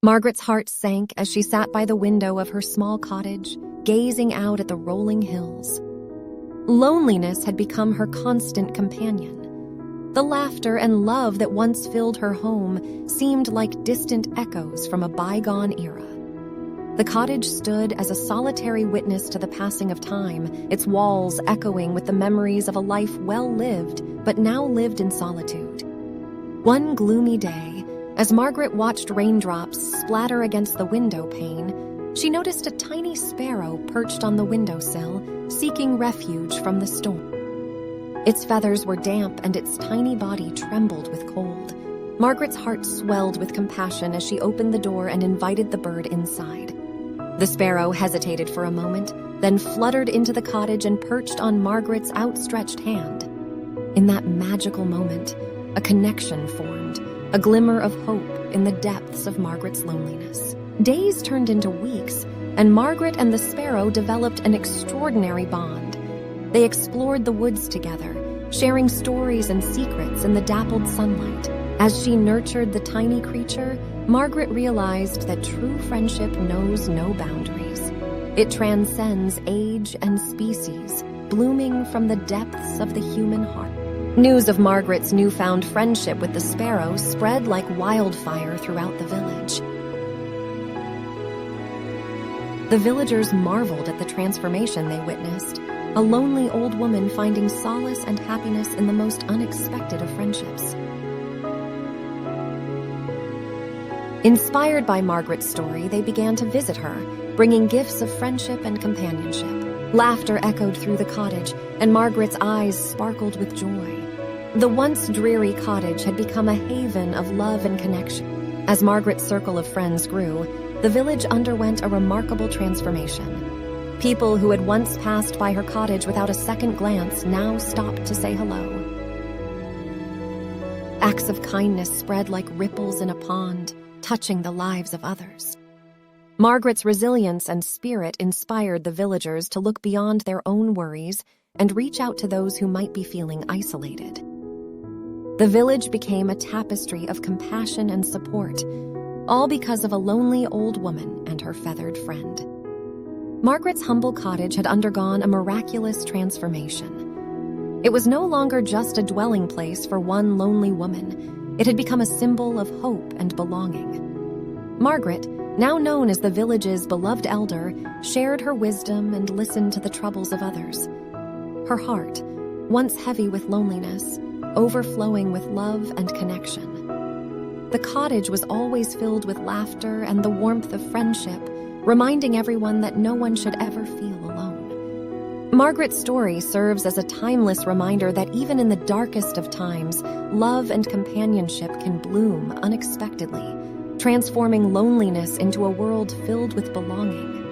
Margaret's heart sank as she sat by the window of her small cottage, gazing out at the rolling hills. Loneliness had become her constant companion. The laughter and love that once filled her home seemed like distant echoes from a bygone era. The cottage stood as a solitary witness to the passing of time, its walls echoing with the memories of a life well lived, but now lived in solitude. One gloomy day, as Margaret watched raindrops splatter against the window pane, she noticed a tiny sparrow perched on the windowsill, seeking refuge from the storm. Its feathers were damp and its tiny body trembled with cold. Margaret's heart swelled with compassion as she opened the door and invited the bird inside. The sparrow hesitated for a moment, then fluttered into the cottage and perched on Margaret's outstretched hand. In that magical moment, a connection formed, a glimmer of hope in the depths of Margaret's loneliness. Days turned into weeks, and Margaret and the sparrow developed an extraordinary bond. They explored the woods together, sharing stories and secrets in the dappled sunlight. As she nurtured the tiny creature, Margaret realized that true friendship knows no boundaries. It transcends age and species, blooming from the depths of the human heart. News of Margaret's newfound friendship with the sparrow spread like wildfire throughout the village. The villagers marveled at the transformation they witnessed, a lonely old woman finding solace and happiness in the most unexpected of friendships. Inspired by Margaret's story, they began to visit her, bringing gifts of friendship and companionship. Laughter echoed through the cottage, and Margaret's eyes sparkled with joy. The once dreary cottage had become a haven of love and connection. As Margaret's circle of friends grew, the village underwent a remarkable transformation. People who had once passed by her cottage without a second glance now stopped to say hello. Acts of kindness spread like ripples in a pond, touching the lives of others. Margaret's resilience and spirit inspired the villagers to look beyond their own worries and reach out to those who might be feeling isolated. The village became a tapestry of compassion and support, all because of a lonely old woman and her feathered friend. Margaret's humble cottage had undergone a miraculous transformation. It was no longer just a dwelling place for one lonely woman. It had become a symbol of hope and belonging. Margaret, now known as the village's beloved elder, shared her wisdom and listened to the troubles of others. Her heart, once heavy with loneliness, overflowing with love and connection. The cottage was always filled with laughter and the warmth of friendship, reminding everyone that no one should ever feel alone. Margaret's story serves as a timeless reminder that even in the darkest of times, love and companionship can bloom unexpectedly, transforming loneliness into a world filled with belonging.